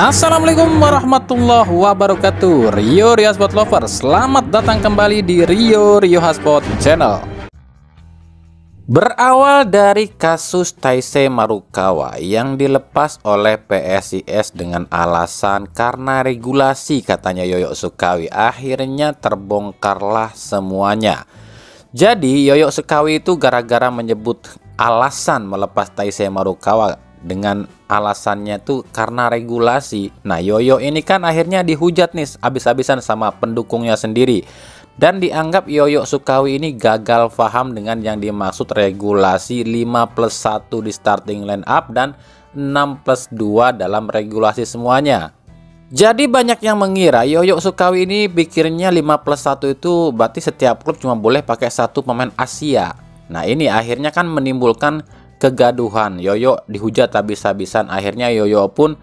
Assalamualaikum warahmatullahi wabarakatuh. Rio Hotspot Lover, selamat datang kembali di Rio Hotspot Channel. Berawal dari kasus Taisei Marukawa yang dilepas oleh PSIS dengan alasan karena regulasi, katanya Yoyo Sukawi, akhirnya terbongkarlah semuanya. Jadi Yoyo Sukawi itu gara-gara menyebut alasan melepas Taisei Marukawa dengan alasannya tuh karena regulasi. Nah, Yoyo ini kan akhirnya dihujat nih habis-habisan sama pendukungnya sendiri. Dan dianggap Yoyo Sukawi ini gagal paham dengan yang dimaksud regulasi 5+1 di starting line up dan 6+2 dalam regulasi semuanya. Jadi banyak yang mengira Yoyo Sukawi ini pikirnya 5+1 itu berarti setiap klub cuma boleh pakai satu pemain Asia. Nah, ini akhirnya kan menimbulkan kegaduhan. Yoyo dihujat habis-habisan. Akhirnya Yoyo pun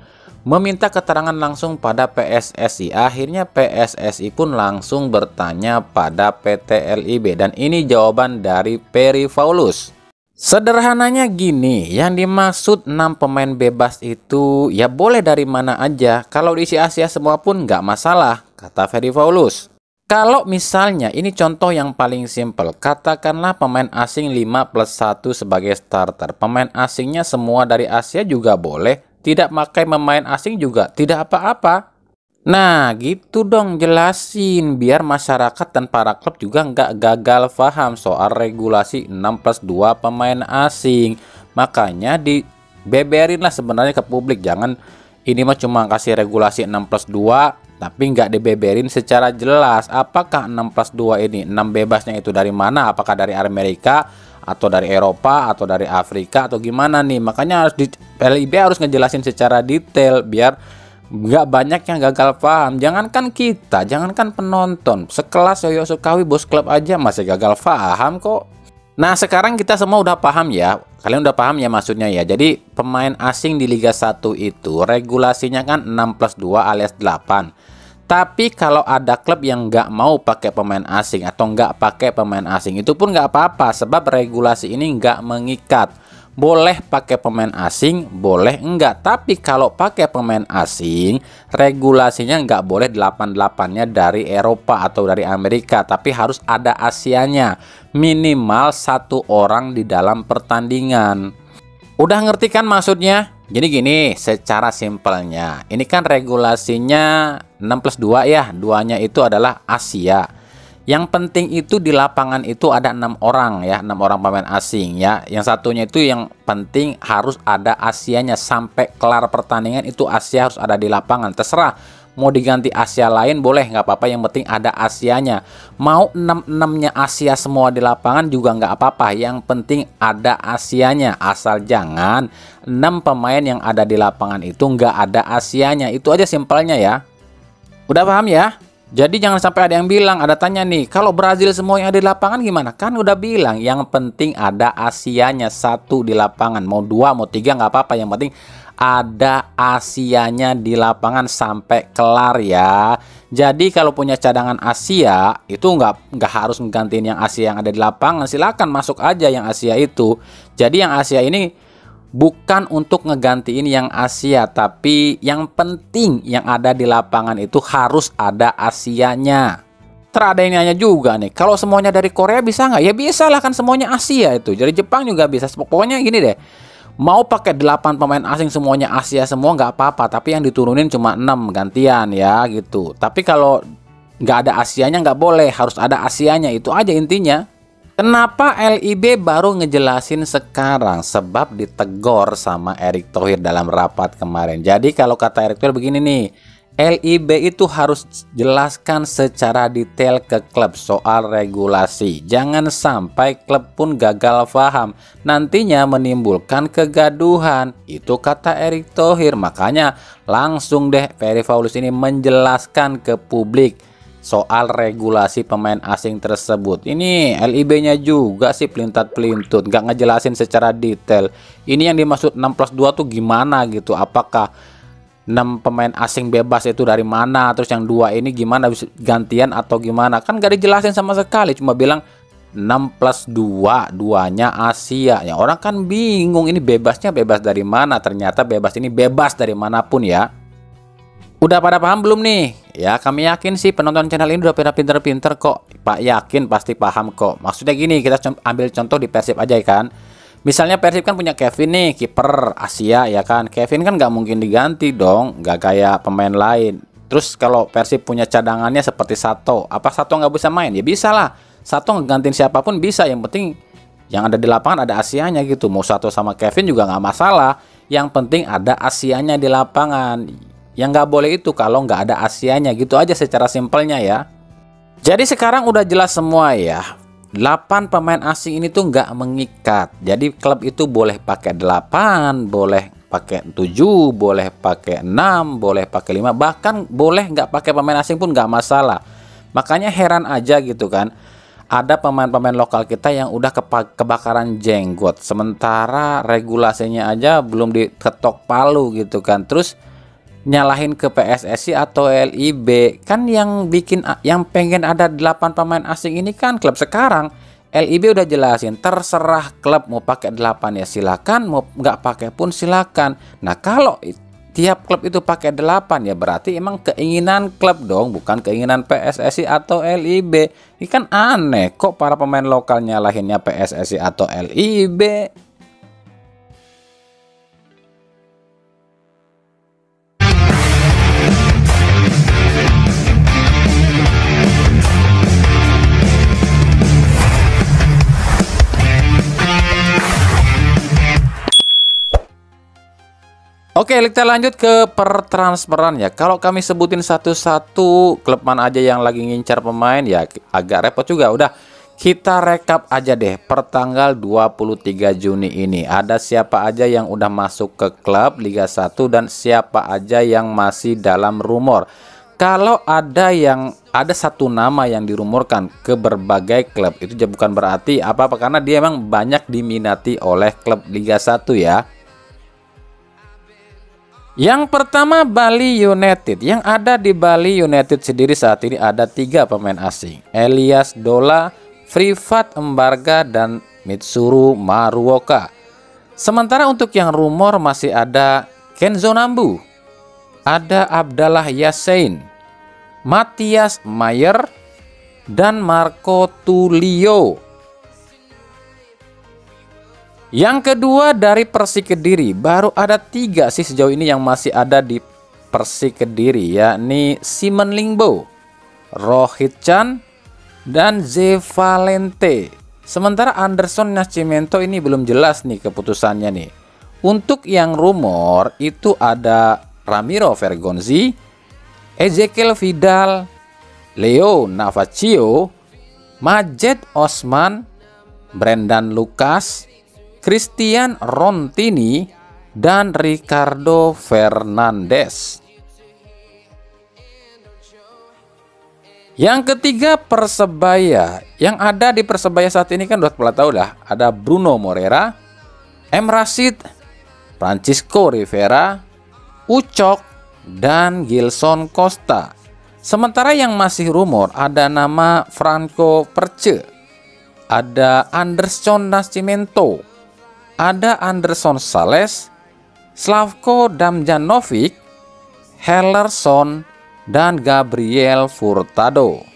meminta keterangan langsung pada PSSI. Akhirnya PSSI pun langsung bertanya pada PT LIB, dan ini jawaban dari Perry Paulus. Sederhananya gini, yang dimaksud 6 pemain bebas itu ya boleh dari mana aja. Kalau diisi Asia semua pun nggak masalah, kata Perry Paulus. Kalau misalnya, ini contoh yang paling simpel, katakanlah pemain asing 5+1 sebagai starter. Pemain asingnya semua dari Asia juga boleh, tidak pakai pemain asing juga tidak apa-apa. Nah, gitu dong, jelasin biar masyarakat dan para klub juga nggak gagal paham soal regulasi 6+2 pemain asing. Makanya dibeberin lah sebenarnya ke publik. Jangan ini mah cuma kasih regulasi 6+2 tapi nggak dibeberin secara jelas. Apakah 6+2 ini 6 bebasnya itu dari mana? Apakah dari Amerika atau dari Eropa atau dari Afrika atau gimana nih? Makanya harus LIB harus ngejelasin secara detail biar nggak banyak yang gagal paham. Jangankan kita, jangankan penonton, sekelas Yoyo Sukawi bos klub aja masih gagal paham kok. Nah, sekarang kita semua udah paham ya. Kalian udah paham ya maksudnya ya. Jadi pemain asing di Liga 1 itu regulasinya kan 6+2 alias 8. Tapi kalau ada klub yang nggak mau pakai pemain asing atau nggak pakai pemain asing, itu pun nggak apa-apa, sebab regulasi ini nggak mengikat. Boleh pakai pemain asing, boleh enggak. Tapi kalau pakai pemain asing, regulasinya nggak boleh 8-8-nya dari Eropa atau dari Amerika, tapi harus ada Asianya. Minimal 1 orang di dalam pertandingan. Udah ngerti kan maksudnya? Jadi gini, secara simpelnya, ini kan regulasinya 6+2 ya, duanya itu adalah Asia. Yang penting itu di lapangan itu ada 6 orang ya, 6 orang pemain asing ya. Yang satunya itu yang penting harus ada Asianya, sampai kelar pertandingan itu Asia harus ada di lapangan. Terserah mau diganti Asia lain boleh, nggak apa-apa, yang penting ada Asianya. Mau 6-6-nya Asia semua di lapangan juga nggak apa-apa, yang penting ada Asianya. Asal jangan 6 pemain yang ada di lapangan itu nggak ada Asianya. Itu aja simpelnya ya. Udah paham ya? Jadi jangan sampai ada yang bilang, ada tanya nih, kalau Brazil semua yang ada di lapangan gimana? Kan udah bilang, yang penting ada Asianya 1 di lapangan. Mau 2, mau 3 nggak apa-apa, yang penting ada Asianya di lapangan sampai kelar ya. Jadi kalau punya cadangan Asia itu nggak harus menggantiin yang Asia yang ada di lapangan. Silakan masuk aja yang Asia itu. Jadi yang Asia ini bukan untuk ngegantiin yang Asia, tapi yang penting yang ada di lapangan itu harus ada Asianya. Terada yang nanya juga nih, kalau semuanya dari Korea bisa nggak? Ya bisa lah, kan semuanya Asia itu. Dari Jepang juga bisa. Pokoknya gini deh, mau pakai 8 pemain asing semuanya Asia semua nggak apa-apa, tapi yang diturunin cuma 6 gantian ya gitu. Tapi kalau nggak ada Asianya nggak boleh, harus ada Asianya. Itu aja intinya. Kenapa LIB baru ngejelasin sekarang? Sebab ditegor sama Erick Thohir dalam rapat kemarin. Jadi kalau kata Erick Thohir begini nih, LIB itu harus jelaskan secara detail ke klub soal regulasi. Jangan sampai klub pun gagal paham, nantinya menimbulkan kegaduhan. Itu kata Erick Thohir. Makanya langsung deh Perry Paulus ini menjelaskan ke publik soal regulasi pemain asing tersebut. Ini LIB-nya juga sih pelintat-pelintut, nggak ngejelasin secara detail. Ini yang dimaksud 6+2 tuh gimana gitu? Apakah 6 pemain asing bebas itu dari mana? Terus yang 2 ini gimana, gantian atau gimana? Kan gak dijelasin sama sekali, cuma bilang 6+2, duanya Asia. Ya orang kan bingung, ini bebasnya bebas dari mana? Ternyata bebas ini bebas dari manapun ya. Udah pada paham belum nih? Ya, kami yakin sih penonton channel ini udah pada pinter-pinter kok. Pak yakin pasti paham kok. Maksudnya gini, kita ambil contoh di Persib aja ya kan. Misalnya Persib kan punya Kevin nih, kiper Asia ya kan. Kevin kan nggak mungkin diganti dong, nggak kayak pemain lain. Terus kalau Persib punya cadangannya seperti Sato, apa Sato nggak bisa main? Ya bisa lah. Sato ngegantiin siapapun bisa. Yang penting yang ada di lapangan ada Asianya gitu. Mau Sato sama Kevin juga nggak masalah. Yang penting ada Asianya di lapangan. Yang nggak boleh itu kalau nggak ada Asianya, gitu aja secara simpelnya ya. Jadi sekarang udah jelas semua ya. 8 pemain asing ini tuh nggak mengikat. Jadi klub itu boleh pakai 8, boleh pakai 7, boleh pakai 6, boleh pakai 5, bahkan boleh nggak pakai pemain asing pun nggak masalah. Makanya heran aja gitu kan. Ada pemain-pemain lokal kita yang udah kebakaran jenggot, sementara regulasinya aja belum diketok palu gitu kan. Terus nyalahin ke PSSI atau LIB. Kan yang pengen ada 8 pemain asing ini kan klub sekarang. LIB udah jelasin, terserah klub mau pakai 8 ya silakan, mau nggak pakai pun silakan. Nah, kalau tiap klub itu pakai 8 ya berarti emang keinginan klub dong, bukan keinginan PSSI atau LIB. Ini kan aneh, kok para pemain lokal nyalahinnya PSSI atau LIB. Oke, kita lanjut ke pertransferan ya. Kalau kami sebutin satu-satu klub mana aja yang lagi ngincar pemain ya agak repot juga. Udah, kita rekap aja deh per tanggal 23 Juni ini. Ada siapa aja yang udah masuk ke klub Liga 1 dan siapa aja yang masih dalam rumor. Kalau ada satu nama yang dirumorkan ke berbagai klub, itu bukan berarti apa-apa karena dia emang banyak diminati oleh klub Liga 1 ya. Yang pertama Bali United. Yang ada di Bali United sendiri saat ini ada 3 pemain asing, Elias Dola, Privat Embarga, dan Mitsuru Maruoka. Sementara untuk yang rumor masih ada Kenzo Nambu, ada Abdallah Yassin, Matias Mayer, dan Marco Tulio. Yang kedua dari Persik Kediri, baru ada 3 sih sejauh ini yang masih ada di Persik Kediri, yakni Simon Lingbo, Rohit Chan, dan Ze Valente. Sementara Anderson Nascimento ini belum jelas nih keputusannya nih. Untuk yang rumor itu ada Ramiro Vergonzi, Ezekiel Vidal, Leo Navacio, Majed Osman, Brendan Lucas, Christian Rontini, dan Ricardo Fernandes. Yang ketiga Persebaya. Yang ada di Persebaya saat ini kan udah pernah tahu lah, ada Bruno Moreira, M. Rashid, Francisco Rivera, Ucok, dan Gilson Costa. Sementara yang masih rumor ada nama Franco Perce, ada Anderson Nascimento, ada Anderson Sales, Slavko Damjanovic, Hellerson, dan Gabriel Furtado.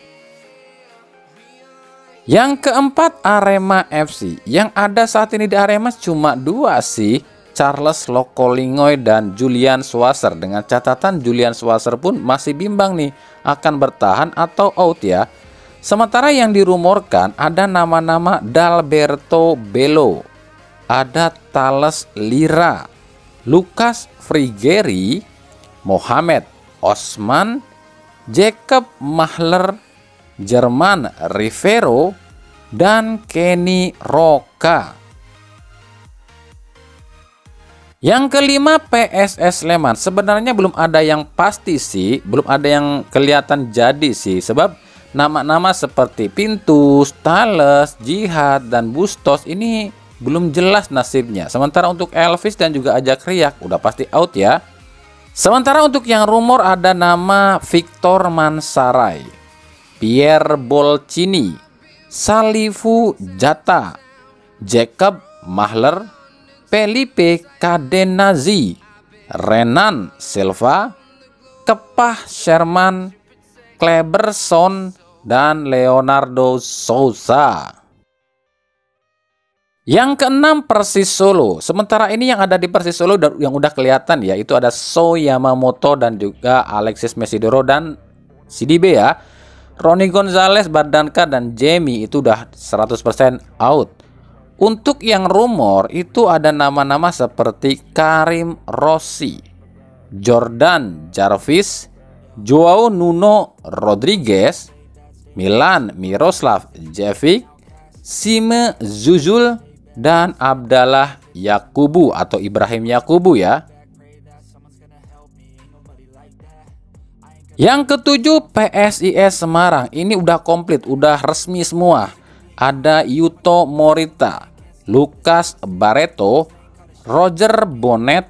Yang keempat Arema FC. Yang ada saat ini di Arema cuma 2 sih, Charles Lokolingoy dan Julian Swasser. Dengan catatan Julian Swasser pun masih bimbang nih akan bertahan atau out ya. Sementara yang dirumorkan ada nama-nama Dalberto Bello, ada Thales Lira, Lucas Frigeri, Mohamed Osman, Jacob Mahler, Jerman Rivero, dan Kenny Roca. Yang kelima PSS Sleman. Sebenarnya belum ada yang pasti sih, belum ada yang kelihatan jadi sih, sebab nama-nama seperti Pintus, Thales, Jihad, dan Bustos ini belum jelas nasibnya. Sementara untuk Elvis dan juga Ajak Riak udah pasti out ya. Sementara untuk yang rumor ada nama Victor Mansaray, Pierre Bolcini, Salifu Jata, Jacob Mahler, Felipe Cadenazi, Renan Silva, Kepa Sherman, Kleberson, dan Leonardo Souza. Yang keenam Persis Solo. Sementara ini yang ada di Persis Solo yang udah kelihatan ya, itu ada So Yamamoto dan juga Alexis Mesidoro dan CDB ya. Ronnie Gonzalez, Badanka, dan Jamie itu udah 100% out. Untuk yang rumor itu ada nama-nama seperti Karim Rossi, Jordan Jarvis, Joao Nuno Rodriguez, Milan Miroslav Jevic, Sime Zuzul, dan Abdallah Yakubu atau Ibrahim Yakubu ya. Yang ketujuh PSIS Semarang. Ini udah komplit, udah resmi semua. Ada Yuto Morita, Lucas Barreto, Roger Bonnet,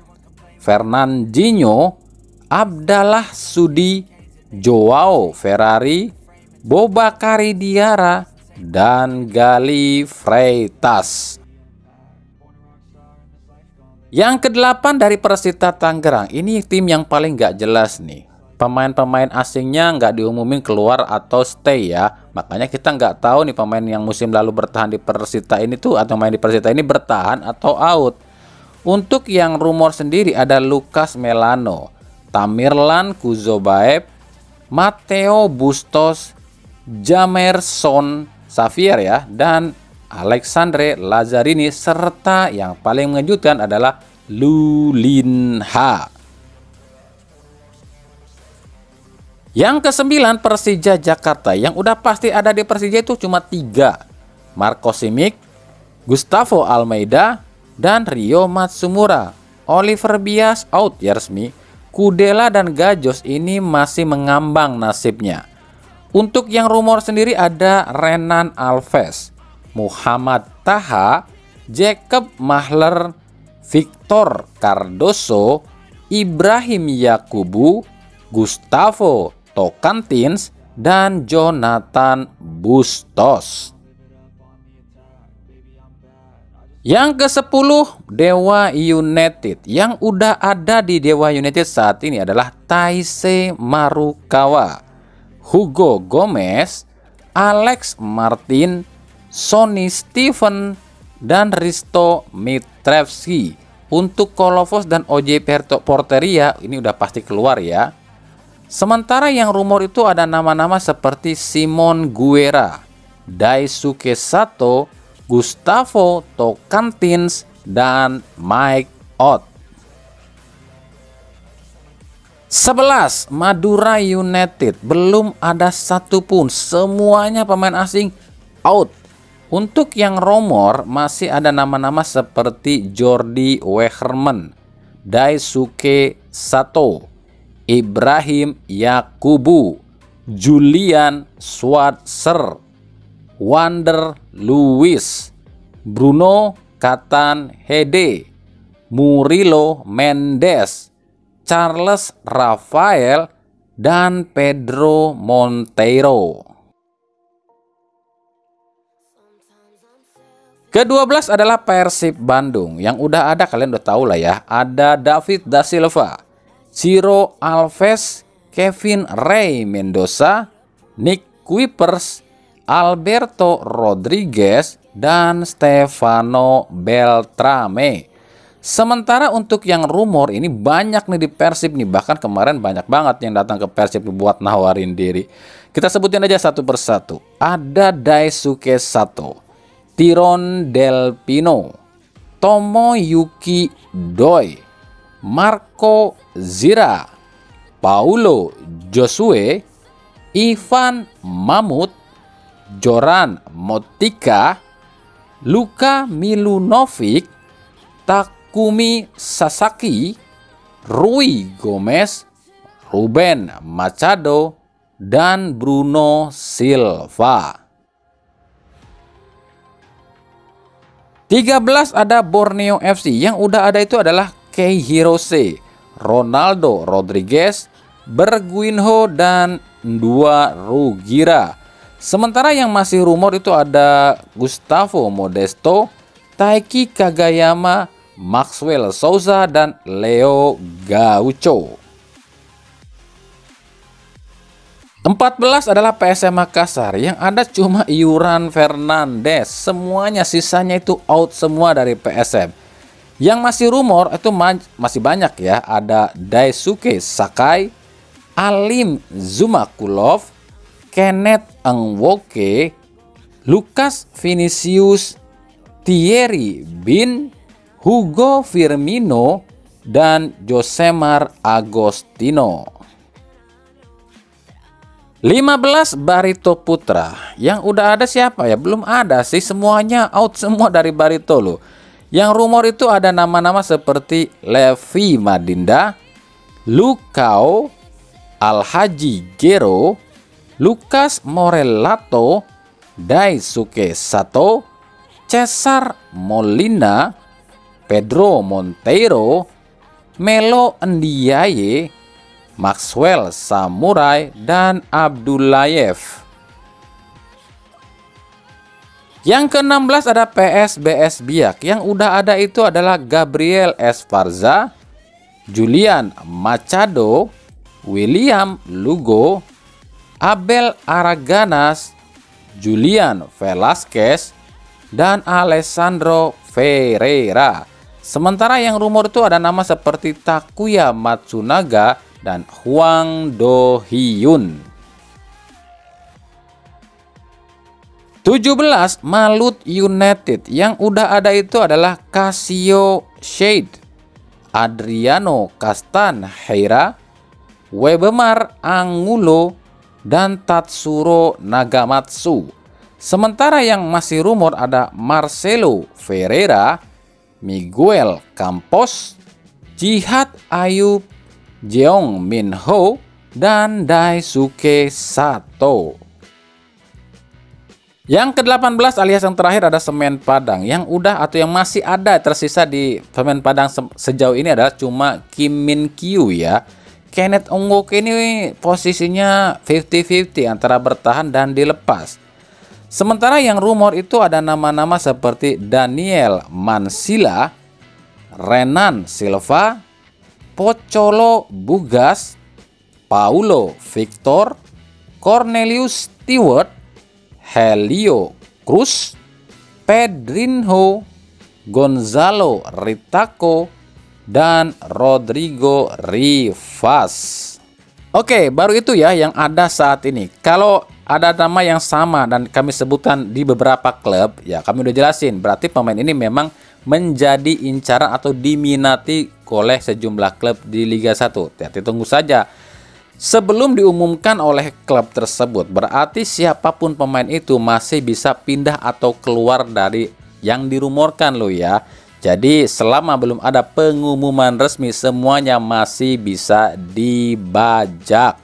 Fernandinho, Abdallah Sudi, Joao Ferrari, Bobakari Diarra, dan Gali Freitas. Yang kedelapan dari Persita Tangerang. Ini tim yang paling nggak jelas nih. Pemain-pemain asingnya nggak diumumin keluar atau stay ya. Makanya kita nggak tahu nih pemain yang musim lalu bertahan di Persita ini tuh atau main di Persita ini bertahan atau out. Untuk yang rumor sendiri ada Lucas Melano, Tamirlan Kuzobaev, Matteo Bustos, Jamerson Xavier ya, dan Alexandre Lazzarini, serta yang paling mengejutkan adalah Lulinha. Yang kesembilan Persija Jakarta. Yang udah pasti ada di Persija itu cuma 3. Marco Simic, Gustavo Almeida, dan Rio Matsumura. Oliver Bias out ya resmi. Kudela dan Gajos ini masih mengambang nasibnya. Untuk yang rumor sendiri ada Renan Alves, Muhammad Taha, Jacob Mahler, Victor Cardoso, Ibrahim Yakubu, Gustavo Tocantins, dan Jonathan Bustos. Yang ke-10 Dewa United. Yang udah ada di Dewa United saat ini adalah Taisei Marukawa, Hugo Gomez, Alex Martin, Sonny Steven, dan Risto Mitrevski. Untuk Kolovos dan OJ Porteria ini udah pasti keluar ya. Sementara yang rumor itu ada nama-nama seperti Simon Guerra, Daisuke Sato, Gustavo Tocantins, dan Mike Ott. 11 Madura United. Belum ada satupun, semuanya pemain asing out. Untuk yang rumor masih ada nama-nama seperti Jordi Wegerman, Daisuke Sato, Ibrahim Yakubu, Julian Schwarzer, Wander Luis, Bruno Katanhede, Murilo Mendes, Charles Rafael, dan Pedro Monteiro. Ke-12 adalah Persib Bandung. Yang udah ada kalian udah tahu lah ya. Ada David da Silva, Ciro Alves, Kevin Ray Mendoza, Nick Kuipers, Alberto Rodriguez, dan Stefano Beltrame. Sementara untuk yang rumor ini banyak nih di Persib nih. Bahkan kemarin banyak banget yang datang ke Persib buat nawarin diri. Kita sebutin aja satu persatu. Ada Daisuke Sato, Tiron Del Pino, Tomoyuki Doi, Marco Zira, Paulo Josue, Ivan Mamut, Joran Motika, Luka Milunovic, Takumi Sasaki, Rui Gomez, Ruben Machado, dan Bruno Silva. 13 ada Borneo FC. Yang udah ada itu adalah Kei Hirose, Ronaldo Rodriguez, Berguinho, dan Ndua Rugira. Sementara yang masih rumor itu ada Gustavo Modesto, Taiki Kagayama, Maxwell Souza, dan Leo Gaucho. 14 adalah PSM Makassar, yang ada cuma Yuran Fernandes. Semuanya sisanya itu out semua dari PSM. Yang masih rumor itu masih banyak ya. Ada Daisuke Sakai, Alim Zumakulov, Kenneth Ngwoke, Lucas Vinicius, Thierry Bin, Hugo Firmino, dan Josemar Agostino. 15 Barito Putra. Yang udah ada siapa ya? Belum ada sih, semuanya out semua dari Barito loh. Yang rumor itu ada nama-nama seperti Levi Madinda, Lukao, Alhaji Gero, Lucas Morellato, Daisuke Sato, Cesar Molina, Pedro Monteiro, Melo Ndiaye, Maxwell Samurai, dan Abdullayev. Yang ke-16 ada PSBS Biak. Yang udah ada itu adalah Gabriel Esparza, Julian Machado, William Lugo, Abel Araganas, Julian Velasquez, dan Alessandro Ferreira. Sementara yang rumor itu ada nama seperti Takuya Matsunaga dan Hwang Do-hyun. 17 Malut United. Yang udah ada itu adalah Casio Shade, Adriano Castanheira, Webemar Angulo, dan Tatsuro Nagamatsu. Sementara yang masih rumor ada Marcelo Ferreira, Miguel Campos, Jihad Ayub, Jeong Min Ho, dan Daisuke Sato. Yang ke-18 alias yang terakhir ada Semen Padang. Yang udah atau yang masih ada tersisa di Semen Padang sejauh ini adalah cuma Kim Min Kyu ya. Kenneth Ngwoke ini posisinya 50-50 antara bertahan dan dilepas. Sementara yang rumor itu ada nama-nama seperti Daniel Mansilla, Renan Silva, Pocholo Bugas, Paulo Victor, Cornelius Stewart, Helio Cruz, Pedrinho, Gonzalo Ritaco, dan Rodrigo Rivas. Oke, baru itu ya yang ada saat ini. Kalau ada nama yang sama dan kami sebutkan di beberapa klub, ya kami udah jelasin. Berarti pemain ini memang menjadi incaran atau diminati oleh sejumlah klub di Liga 1. Nanti tunggu saja. Sebelum diumumkan oleh klub tersebut, berarti siapapun pemain itu masih bisa pindah atau keluar dari yang dirumorkan loh ya. Jadi selama belum ada pengumuman resmi, semuanya masih bisa dibajak.